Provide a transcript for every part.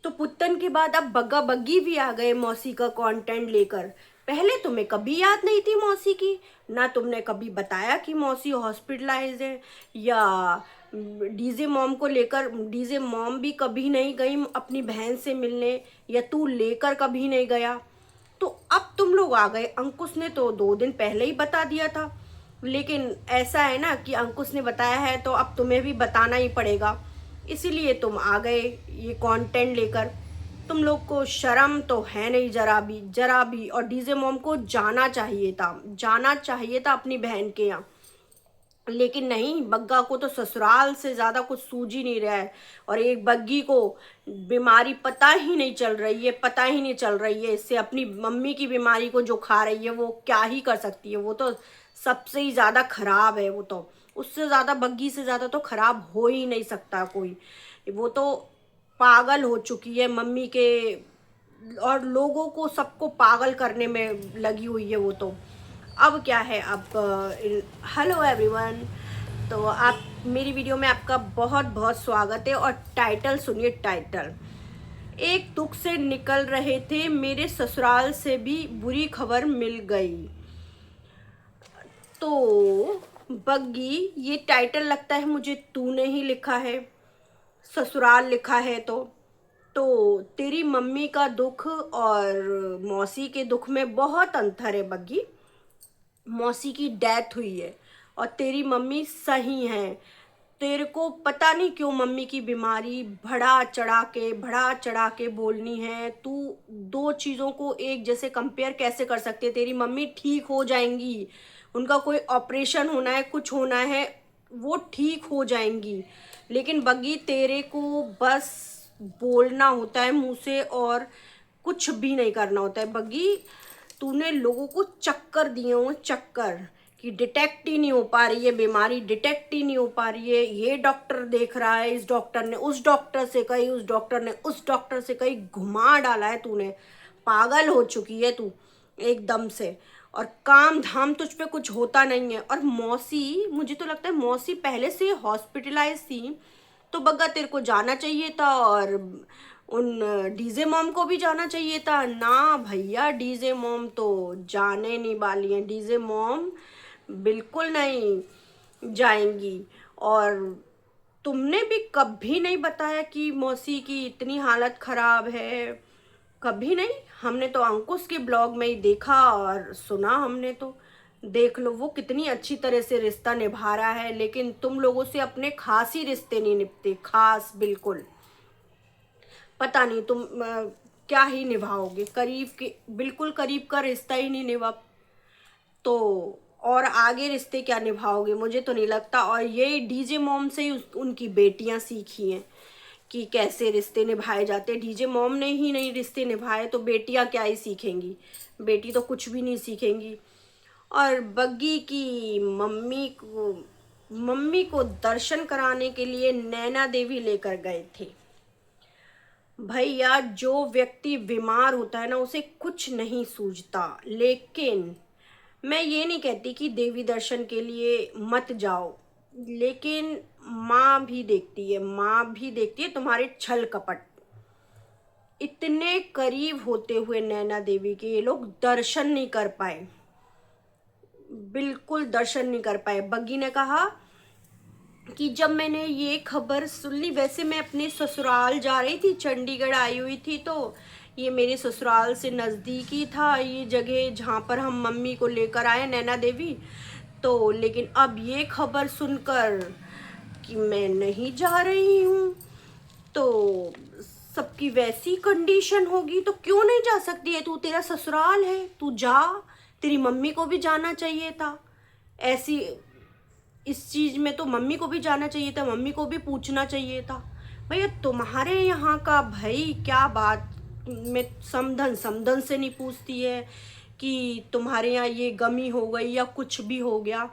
तो पुत्तन के बाद अब बग्गा बग्गी भी आ गए मौसी का कंटेंट लेकर। पहले तुम्हें कभी याद नहीं थी मौसी की, ना तुमने कभी बताया कि मौसी हॉस्पिटलाइज है, या डीजे मॉम को लेकर डीजे मॉम भी कभी नहीं गई अपनी बहन से मिलने, या तू लेकर कभी नहीं गया। तो अब तुम लोग आ गए। अंकुश ने तो 2 दिन पहले ही बता दिया था, लेकिन ऐसा है ना कि अंकुश ने बताया है तो अब तुम्हें भी बताना ही पड़ेगा, इसीलिए तुम आ गए ये कंटेंट लेकर। तुम लोग को शर्म तो है नहीं जरा भी, जरा भी। और डीजे मॉम को जाना चाहिए था, जाना चाहिए था अपनी बहन के यहाँ, लेकिन नहीं, बग्गा को तो ससुराल से ज़्यादा कुछ सूझ ही नहीं रहा है। और एक बग्गी को बीमारी पता ही नहीं चल रही है, पता ही नहीं चल रही है इससे अपनी मम्मी की बीमारी को जो खा रही है वो क्या ही कर सकती है। वो तो सबसे ही ज़्यादा खराब है, वो तो उससे ज़्यादा, बग्गी से ज़्यादा तो खराब हो ही नहीं सकता कोई। वो तो पागल हो चुकी है मम्मी के, और लोगों को सबको पागल करने में लगी हुई है वो तो। अब क्या है, अब हेलो एवरीवन, तो आप मेरी वीडियो में आपका बहुत बहुत स्वागत है। और टाइटल सुनिए, टाइटल, एक दुख से निकल रहे थे मेरे ससुराल से भी बुरी खबर मिल गई। तो बग्गी, ये टाइटल लगता है मुझे तूने ही लिखा है, ससुराल लिखा है तो तेरी मम्मी का दुख और मौसी के दुख में बहुत अंतर है बग्गी। मौसी की डेथ हुई है और तेरी मम्मी सही है। तेरे को पता नहीं क्यों मम्मी की बीमारी बढ़ा चढ़ा के बोलनी है। तू दो चीज़ों को एक जैसे कंपेयर कैसे कर सकते है? तेरी मम्मी ठीक हो जाएंगी, उनका कोई ऑपरेशन होना है, कुछ होना है, वो ठीक हो जाएंगी। लेकिन बग्गी, तेरे को बस बोलना होता है मुंह से और कुछ भी नहीं करना होता है बग्गी। तूने लोगों को चक्कर दिए हो, चक्कर, कि डिटेक्ट ही नहीं हो पा रही है बीमारी, डिटेक्ट ही नहीं हो पा रही है। ये डॉक्टर देख रहा है, इस डॉक्टर ने उस डॉक्टर से कही, उस डॉक्टर ने उस डॉक्टर से कही, घुमा डाला है तूने। पागल हो चुकी है तू एकदम से, और काम धाम तुझ पे कुछ होता नहीं है। और मौसी, मुझे तो लगता है मौसी पहले से हॉस्पिटलाइज थी, तो बग्गा तेरे को जाना चाहिए था, और उन डीजे मॉम को भी जाना चाहिए था ना। भैया, डीजे मॉम तो जाने नहीं वाली हैं, डीजे मॉम बिल्कुल नहीं जाएंगी। और तुमने भी कभी नहीं बताया कि मौसी की इतनी हालत खराब है, कभी नहीं। हमने तो अंकुश के ब्लॉग में ही देखा और सुना, हमने तो देख लो वो कितनी अच्छी तरह से रिश्ता निभा रहा है, लेकिन तुम लोगों से अपने खास ही रिश्ते नहीं निभते, खास बिल्कुल। पता नहीं तुम क्या ही निभाओगे, करीब के, बिल्कुल करीब का रिश्ता ही नहीं निभा तो और आगे रिश्ते क्या निभाओगे, मुझे तो नहीं लगता। और ये डीजे मॉम से ही उनकी बेटियां सीखी हैं कि कैसे रिश्ते निभाए जाते। डीजे मॉम ने ही नहीं रिश्ते निभाए तो बेटियां क्या ही सीखेंगी, बेटी तो कुछ भी नहीं सीखेंगी। और बग्गी की मम्मी को दर्शन कराने के लिए नैना देवी लेकर गए थे। भैया, जो व्यक्ति बीमार होता है ना, उसे कुछ नहीं सूझता। लेकिन मैं ये नहीं कहती कि देवी दर्शन के लिए मत जाओ, लेकिन माँ भी देखती है, माँ भी देखती है तुम्हारे छल कपट। इतने करीब होते हुए नैना देवी के ये लोग दर्शन नहीं कर पाए, बिल्कुल दर्शन नहीं कर पाए। बग्गी ने कहा कि जब मैंने ये खबर सुन ली, वैसे मैं अपने ससुराल जा रही थी, चंडीगढ़ आई हुई थी, तो ये मेरे ससुराल से नज़दीक ही था ये जगह जहाँ पर हम मम्मी को लेकर आए, नैना देवी। तो लेकिन अब ये खबर सुनकर कि मैं नहीं जा रही हूँ, तो सबकी वैसी कंडीशन होगी तो क्यों नहीं जा सकती है तू? तेरा ससुराल है, तू जा, तेरी मम्मी को भी जाना चाहिए था। ऐसी इस चीज़ में तो मम्मी को भी जाना चाहिए था, मम्मी को भी पूछना चाहिए था। भैया, तुम्हारे यहाँ का भाई क्या बात में समधन समधन से नहीं पूछती है कि तुम्हारे यहाँ ये गमी हो गई या कुछ भी हो गया?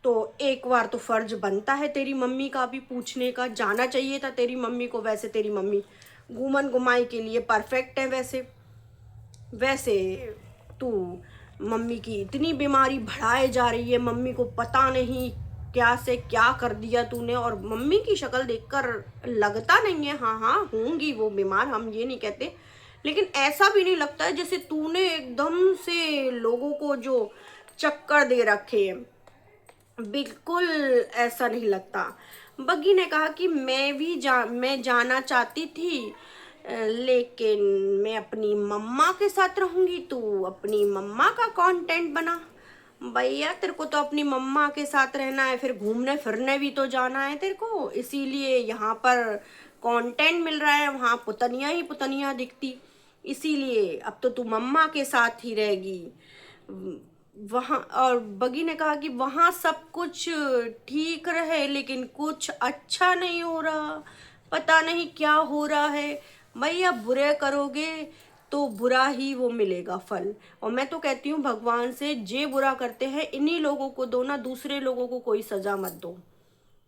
तो एक बार तो फर्ज बनता है तेरी मम्मी का भी पूछने का, जाना चाहिए था तेरी मम्मी को। वैसे तेरी मम्मी घूमन घुमाई के लिए परफेक्ट है। वैसे वैसे तू, मम्मी की इतनी बीमारी बढ़ाए जा रही है, मम्मी को पता नहीं क्या से क्या कर दिया तूने। और मम्मी की शक्ल देखकर लगता नहीं है, हाँ हाँ होंगी वो बीमार, हम ये नहीं कहते, लेकिन ऐसा भी नहीं लगता है जैसे तूने एकदम से लोगों को जो चक्कर दे रखे हैं, बिल्कुल ऐसा नहीं लगता। बग्गी ने कहा कि मैं जाना चाहती थी, लेकिन मैं अपनी मम्मा के साथ रहूंगी, तू अपनी मम्मा का कंटेंट बना। भैया तेरे को तो अपनी मम्मा के साथ रहना है, फिर घूमने फिरने भी तो जाना है तेरे को, इसीलिए यहाँ पर कंटेंट मिल रहा है, वहाँ पुतनिया ही पुतनिया दिखती, इसीलिए अब तो तू मम्मा के साथ ही रहेगी वहाँ। और बगी ने कहा कि वहाँ सब कुछ ठीक रहे, लेकिन कुछ अच्छा नहीं हो रहा, पता नहीं क्या हो रहा है। भैया बुरे करोगे तो बुरा ही वो मिलेगा फल। और मैं तो कहती हूँ भगवान से, जे बुरा करते हैं इन्हीं लोगों को दो ना, दूसरे लोगों को कोई सजा मत दो।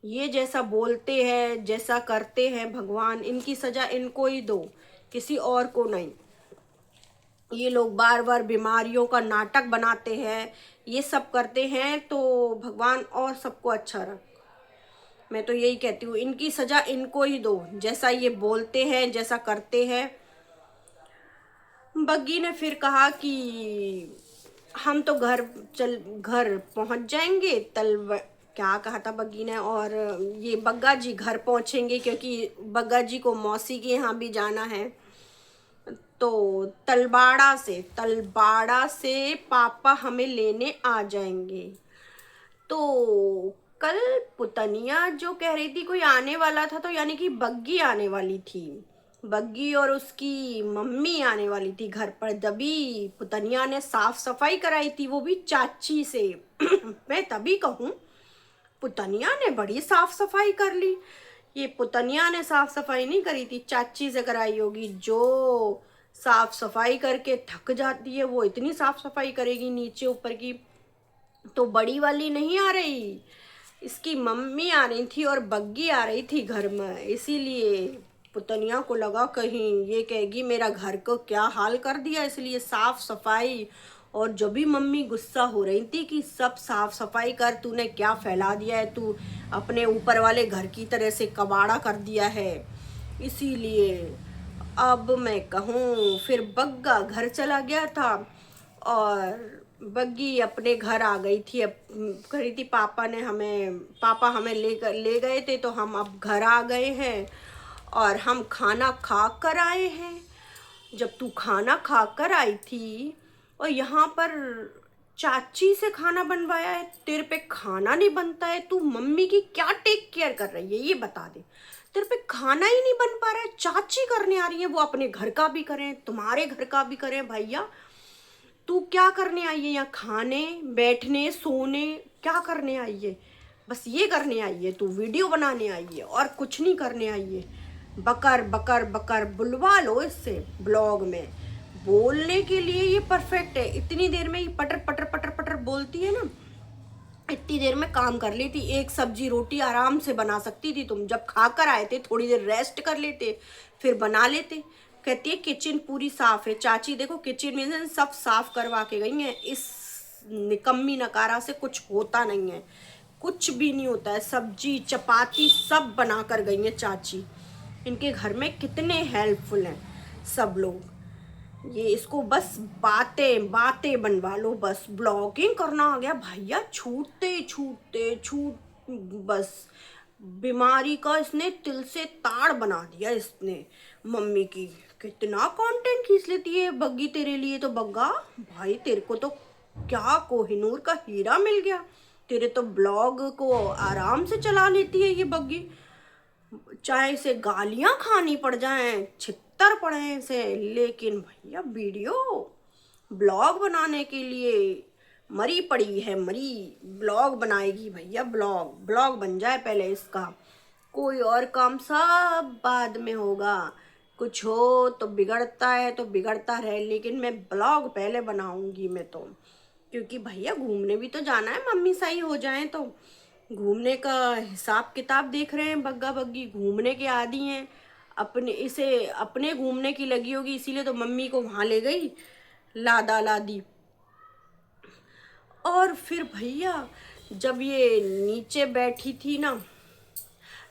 ये जैसा बोलते हैं जैसा करते हैं भगवान, इनकी सजा इनको ही दो, किसी और को नहीं। ये लोग बार बार बीमारियों का नाटक बनाते हैं, ये सब करते हैं, तो भगवान और सबको अच्छा रख। मैं तो यही कहती हूँ इनकी सजा इनको ही दो, जैसा ये बोलते हैं जैसा करते हैं। बग्गी ने फिर कहा कि हम तो घर पहुंच जाएंगे क्या कहा था बग्गी ने, और ये बग्गा जी घर पहुंचेंगे क्योंकि बग्गा जी को मौसी के यहाँ भी जाना है। तो तलबाड़ा से पापा हमें लेने आ जाएंगे। तो कल पुतनिया जो कह रही थी कोई आने वाला था, तो यानी कि बग्गी आने वाली थी, बग्गी और उसकी मम्मी आने वाली थी घर पर। तभी पुतनिया ने साफ सफाई कराई थी, वो भी चाची से। मैं तभी कहूँ पुतनिया ने बड़ी साफ सफाई कर ली। ये पुतनिया ने साफ सफाई नहीं करी थी, चाची से कराई होगी। जो साफ सफाई करके थक जाती है वो इतनी साफ सफाई करेगी नीचे ऊपर की। तो बड़ी वाली नहीं आ रही, इसकी मम्मी आ रही थी और बग्गी आ रही थी घर में, इसीलिए पुतनिया को लगा कहीं ये कहेगी मेरा घर को क्या हाल कर दिया, इसलिए साफ सफाई। और जब भी मम्मी गुस्सा हो रही थी कि सब साफ सफाई कर, तूने क्या फैला दिया है, तू अपने ऊपर वाले घर की तरह से कबाड़ा कर दिया है, इसीलिए अब मैं कहूँ फिर बग्गा घर चला गया था और बग्गी अपने घर आ गई थी। अब करी थी पापा हमें ले गए थे, तो हम अब घर आ गए हैं और हम खाना खा कर आए हैं। जब तू खाना खा कर आई थी और यहाँ पर चाची से खाना बनवाया है, तेरे पे खाना नहीं बनता है, तू मम्मी की क्या टेक केयर कर रही है ये बता दे। तेरे पे खाना ही नहीं बन पा रहा है, चाची करने आ रही है, वो अपने घर का भी करें तुम्हारे घर का भी करें। भैया तू क्या करने आई है यहाँ, खाने बैठने सोने क्या करने आई है, बस ये करने आई है, तू वीडियो बनाने आई है और कुछ नहीं करने आई है। बकर बकर बकर बुलवा लो इससे ब्लॉग में, बोलने के लिए ये परफेक्ट है। इतनी देर में ये पटर पटर पटर पटर बोलती है ना, इतनी देर में काम कर लेती, एक सब्जी रोटी आराम से बना सकती थी। तुम जब खा कर आए थे थोड़ी देर रेस्ट कर लेते फिर बना लेते। कहती है किचन पूरी साफ है, चाची देखो किचन में सब साफ करवा के गई हैं, इस निकम्मी नकारा से कुछ होता नहीं है, कुछ भी नहीं होता है, सब्जी चपाती सब बना कर गई हैं चाची। इनके घर में कितने हेल्पफुल हैं सब लोग। ये इसको बस बातें बातें बनवा लो, बस ब्लॉगिंग करना आ गया भैया, छूट बस बीमारी का इसने तिल से ताड़ बना दिया इसने। मम्मी की कितना कंटेंट खींच लेती है बग्गी तेरे लिए। तो बग्गा भाई तेरे को तो क्या कोहिनूर का हीरा मिल गया, तेरे तो ब्लॉग को आराम से चला लेती है ये बग्गी, चाहे इसे गालियां खानी पड़ जाएं छित्तर पड़े इसे, लेकिन भैया वीडियो ब्लॉग बनाने के लिए मरी पड़ी है, मरी ब्लॉग बनाएगी भैया, ब्लॉग बन जाए पहले इसका, कोई और काम सब बाद में होगा। कुछ हो तो बिगड़ता है तो बिगड़ता रहे, लेकिन मैं ब्लॉग पहले बनाऊंगी मैं तो, क्योंकि भैया घूमने भी तो जाना है, मम्मी सही हो जाए तो। घूमने का हिसाब किताब देख रहे हैं, बग्गा बग्गी घूमने के आदी हैं, अपने घूमने की लगी होगी, इसीलिए तो मम्मी को वहाँ ले गई लादा लादी। और फिर भैया जब ये नीचे बैठी थी ना,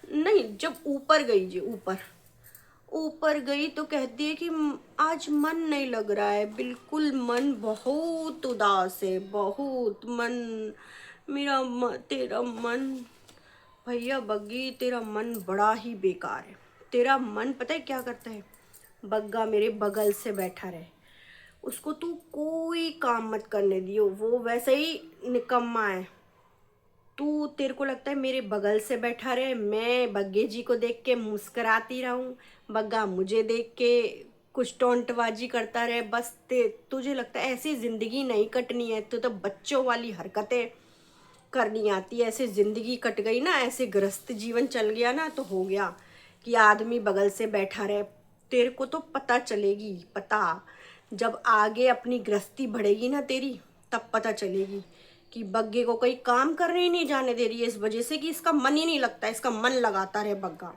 नहीं जब ऊपर गई जी, ऊपर ऊपर गई तो कहती है कि आज मन नहीं लग रहा है, बिल्कुल मन बहुत उदास है, बहुत मन, तेरा मन, भैया बग्गी तेरा मन बड़ा ही बेकार है। तेरा मन पता है क्या करता है? बग्गा मेरे बगल से बैठा रहे, उसको तू कोई काम मत करने दियो, वो वैसे ही निकम्मा है। तू, तेरे को लगता है मेरे बगल से बैठा रहे, मैं बग्गे जी को देख के मुस्कराती रहूं, बग्गा मुझे देख के कुछ टोंटबाजी करता रहे, बस तुझे लगता है ऐसी जिंदगी नहीं कटनी है, तू तो बच्चों वाली हरकतें करनी आती है। ऐसे जिंदगी कट गई ना, ऐसे गृहस्थ जीवन चल गया ना, तो हो गया कि आदमी बगल से बैठा रहे। तेरे को तो पता चलेगी, पता जब आगे अपनी गृहस्थी बढ़ेगी ना तेरी, तब पता चलेगी कि बग्गे को कोई काम करने ही नहीं जाने दे रही है, इस वजह से कि इसका मन ही नहीं लगता, इसका मन लगाता रहे बग्गा।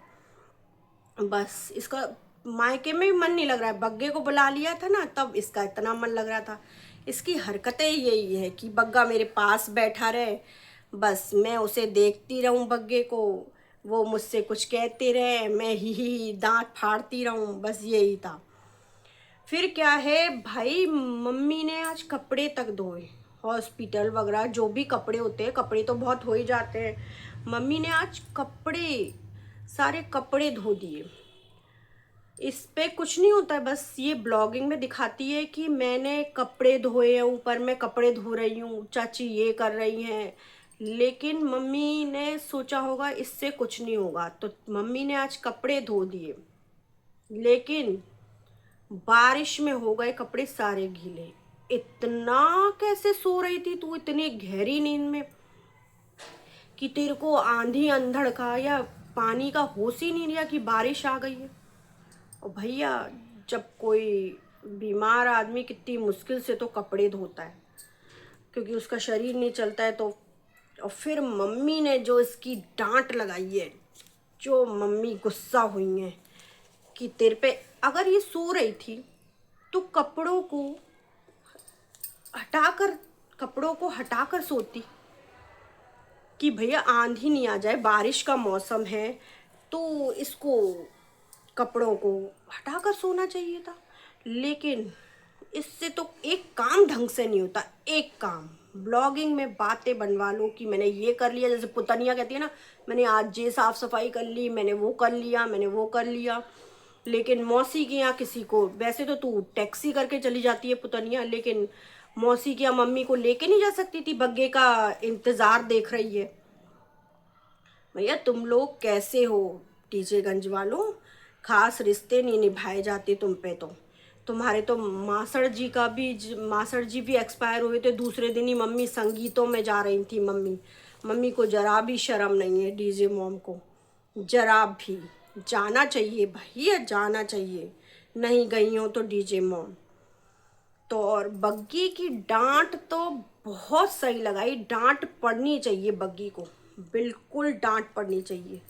बस इसका मायके में भी मन नहीं लग रहा है, बग्गे को बुला लिया था ना तब इसका इतना मन लग रहा था। इसकी हरकतें यही है कि बग्गा मेरे पास बैठा रहे, बस मैं उसे देखती रहूं बग्गे को, वो मुझसे कुछ कहते रहे, मैं ही दांत फाड़ती रहूं, बस यही था। फिर क्या है भाई, मम्मी ने आज कपड़े तक धोए, हॉस्पिटल वगैरह जो भी कपड़े होते हैं, कपड़े तो बहुत हो ही जाते हैं, मम्मी ने आज कपड़े, सारे कपड़े धो दिए। इस पे कुछ नहीं होता है, बस ये ब्लॉगिंग में दिखाती है कि मैंने कपड़े धोए हैं, ऊपर मैं कपड़े धो रही हूँ, चाची ये कर रही हैं, लेकिन मम्मी ने सोचा होगा इससे कुछ नहीं होगा, तो मम्मी ने आज कपड़े धो दिए, लेकिन बारिश में हो गए कपड़े सारे गीले। इतना कैसे सो रही थी तू इतनी गहरी नींद में कि तेरे को आंधी अंधड़ का या पानी का होश ही नहीं लिया कि बारिश आ गई है। और भैया जब कोई बीमार आदमी कितनी मुश्किल से तो कपड़े धोता है, क्योंकि उसका शरीर नहीं चलता है तो। और फिर मम्मी ने जो इसकी डांट लगाई है, जो मम्मी गुस्सा हुई है कि तेरे पे, अगर ये सो रही थी तो हटाकर कपड़ों को हटाकर सोती कि भैया आंधी नहीं आ जाए, बारिश का मौसम है तो इसको कपड़ों को हटाकर सोना चाहिए था। लेकिन इससे तो एक काम ढंग से नहीं होता, एक काम ब्लॉगिंग में बातें बनवा लो कि मैंने ये कर लिया, जैसे पुतनिया कहती है ना, मैंने आज ये साफ सफाई कर ली, मैंने वो कर लिया, मैंने वो कर लिया। लेकिन मौसी के यहाँ किसी को, वैसे तो तू टैक्सी करके चली जाती है पुतनिया, लेकिन मौसी के यहाँ मम्मी को लेके नहीं जा सकती थी, बग्गे का इंतजार देख रही है। भैया तुम लोग कैसे हो डीजेगंज वालों, खास रिश्ते नहीं निभाए जाते तुम पे तो। तुम्हारे तो मासड़ जी भी एक्सपायर हुए थे, दूसरे दिन ही मम्मी संगीतों में जा रही थी। मम्मी को जरा भी शर्म नहीं है, डीजे मॉम को जरा भी। जाना चाहिए भैया, जाना चाहिए, नहीं गई हो तो डीजे मॉम तो। और बग्गी की डांट तो बहुत सही लगाई, डांट पड़नी चाहिए बग्गी को, बिल्कुल डांट पड़नी चाहिए।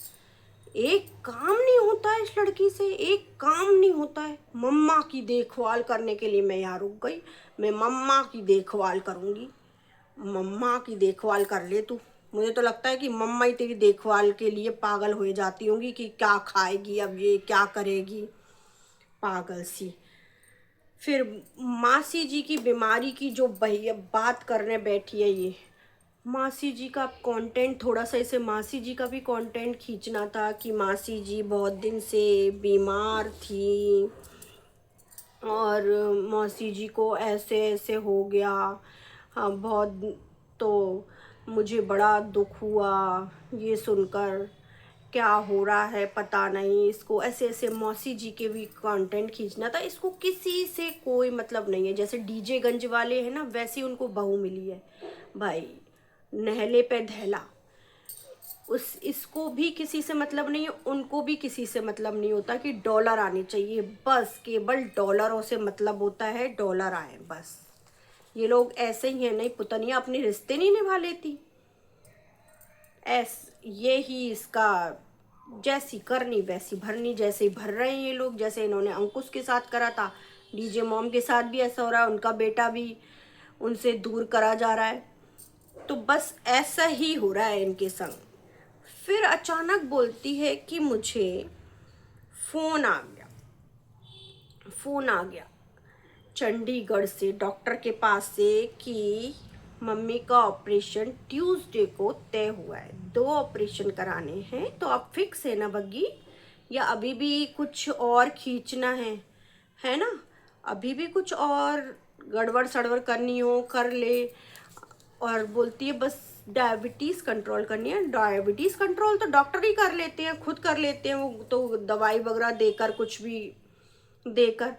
एक काम नहीं होता है इस लड़की से, एक काम नहीं होता है। मम्मा की देखभाल करने के लिए मैं यहाँ रुक गई, मैं मम्मा की देखभाल करूँगी। मम्मा की देखभाल कर ले तू, मुझे तो लगता है कि मम्मा ही तेरी देखभाल के लिए पागल हो जाती होंगी कि क्या खाएगी अब, ये क्या करेगी, पागल सी। फिर मासी जी की बीमारी की जो भैया बात करने बैठी है, ये मासी जी का कंटेंट थोड़ा सा, इसे मासी जी का भी कंटेंट खींचना था कि मासी जी बहुत दिन से बीमार थी और मौसी जी को ऐसे ऐसे हो गया। हाँ बहुत, तो मुझे बड़ा दुख हुआ ये सुनकर, क्या हो रहा है पता नहीं इसको, ऐसे ऐसे मौसी जी के भी कंटेंट खींचना था। इसको किसी से कोई मतलब नहीं है, जैसे डीजे गंज वाले हैं ना, वैसे उनको बहू मिली है भाई, नहले पे धैला। इसको भी किसी से मतलब नहीं है, उनको भी किसी से मतलब नहीं होता कि डॉलर आने चाहिए, बस केवल डॉलरों से मतलब होता है, डॉलर आए बस। ये लोग ऐसे ही हैं, नहीं पुतनिया अपने रिश्ते नहीं निभा लेती, ये ही इसका जैसी करनी वैसी भरनी, जैसे भर रहे हैं ये लोग, जैसे इन्होंने अंकुश के साथ करा था, डीजे मॉम के साथ भी ऐसा हो रहा है, उनका बेटा भी उनसे दूर करा जा रहा है। तो बस ऐसा ही हो रहा है इनके संग। फिर अचानक बोलती है कि मुझे फ़ोन आ गया, फ़ोन आ गया चंडीगढ़ से, डॉक्टर के पास से, कि मम्मी का ऑपरेशन ट्यूसडे को तय हुआ है, 2 ऑपरेशन कराने हैं। तो अब फिक्स है ना बग्गी, या अभी भी कुछ और खींचना है ना? अभी भी कुछ और गड़बड़ सड़बड़ करनी हो कर ले। और बोलती है बस डायबिटीज़ कंट्रोल करनी है। डायबिटीज़ कंट्रोल तो डॉक्टर ही कर लेते हैं, खुद कर लेते हैं, वो तो दवाई वगैरह देकर, कुछ भी देकर।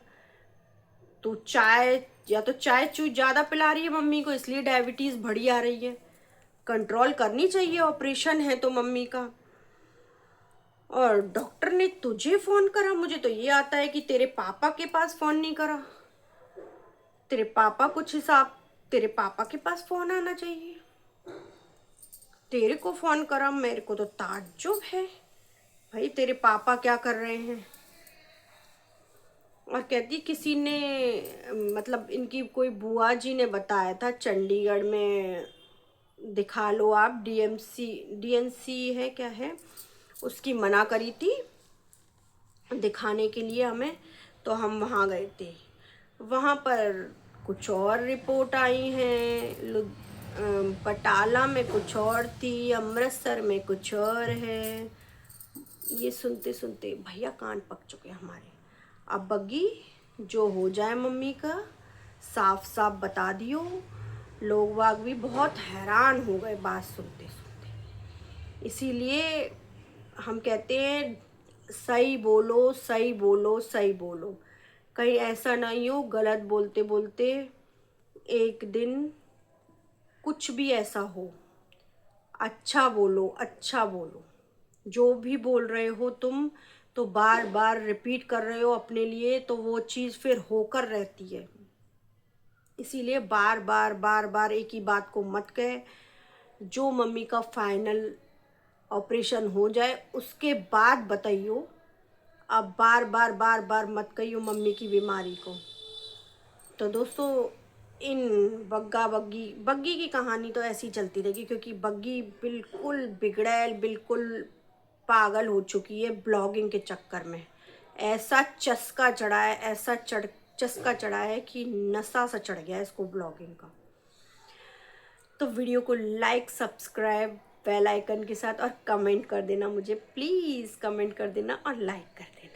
तो चाय, या तो चाय चू ज़्यादा पिला रही है मम्मी को, इसलिए डायबिटीज़ बढ़ी आ रही है। कंट्रोल करनी चाहिए, ऑपरेशन है तो मम्मी का। और डॉक्टर ने तुझे फ़ोन करा, मुझे तो ये आता है कि तेरे पापा के पास फ़ोन नहीं करा। तेरे पापा कुछ हिसाब, तेरे पापा के पास फ़ोन आना चाहिए, तेरे को फ़ोन करा। मेरे को तो ताज्जुब है भाई, तेरे पापा क्या कर रहे हैं। और कहती किसी ने, मतलब इनकी कोई बुआ जी ने बताया था चंडीगढ़ में दिखा लो आप, डीएमसी डीएनसी है क्या है, उसकी मना करी थी दिखाने के लिए हमें। तो हम वहाँ गए थे, वहाँ पर कुछ और रिपोर्ट आई हैं। बटाला में कुछ और थी, अमृतसर में कुछ और है। ये सुनते सुनते भैया कान पक चुके हमारे। अब बग्गी, जो हो जाए मम्मी का साफ साफ बता दियो। लोग वाग भी बहुत हैरान हो गए बात सुनते सुनते। इसीलिए हम कहते हैं सही बोलो, सही बोलो, सही बोलो। कहीं ऐसा नहीं हो गलत बोलते बोलते एक दिन कुछ भी ऐसा हो। अच्छा बोलो, अच्छा बोलो। जो भी बोल रहे हो तुम, तो बार बार रिपीट कर रहे हो अपने लिए, तो वो चीज़ फिर होकर रहती है। इसीलिए बार बार बार बार एक ही बात को मत कहे। जो मम्मी का फाइनल ऑपरेशन हो जाए उसके बाद बताइयो। अब बार बार बार बार मत कहियो मम्मी की बीमारी को। तो दोस्तों, इन बग्गा बग्गी बग्गी की कहानी तो ऐसी चलती रहेगी, क्योंकि बग्गी बिल्कुल बिगड़ैल, बिल्कुल पागल हो चुकी है ब्लॉगिंग के चक्कर में। ऐसा चस्का चढ़ा है, ऐसा चस्का चढ़ा है कि नशा सा चढ़ गया है इसको ब्लॉगिंग का। तो वीडियो को लाइक, सब्सक्राइब, बेल आइकन के साथ, और कमेंट कर देना मुझे, प्लीज़ कमेंट कर देना और लाइक कर देना।